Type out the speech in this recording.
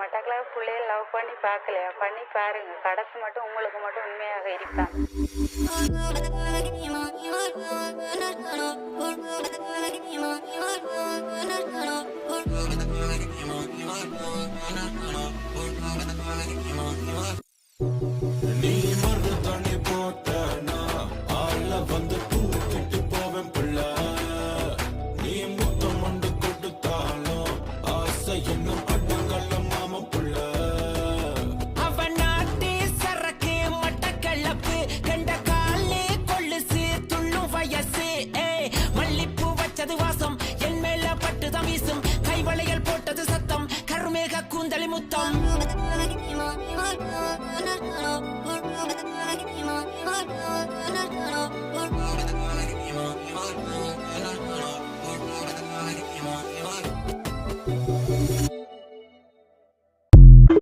மட்டக்களப்பு பிள்ளைய லவ் பண்ணி பார்க்கலையா? பண்ணி பாருங்க. கடத்து மட்டும் உங்களுக்கு மட்டும் உண்மையாக இருக்கான். நீ மறு தண்ணி போட்டனா ஆள வந்து தூக்கிட்டு போவேன் புள்ள. நீ முத்தம் ஒன்று கொடுத்தாலும் ஆசை என்னும் அடங்கல்ல மாம புள்ள. அவன் நாட்டு சரக்கு மட்டக்களப்பு கண்ட காலே கொள்ளுசு துள்ளும் வயசு. மல்லிப்பூ வச்சது வாசம் என் மேல பட்டுதான் வீசும். கைவளையல் போட்டது சத்தம் கருமேக கூந்தலி முத்தம். Oh,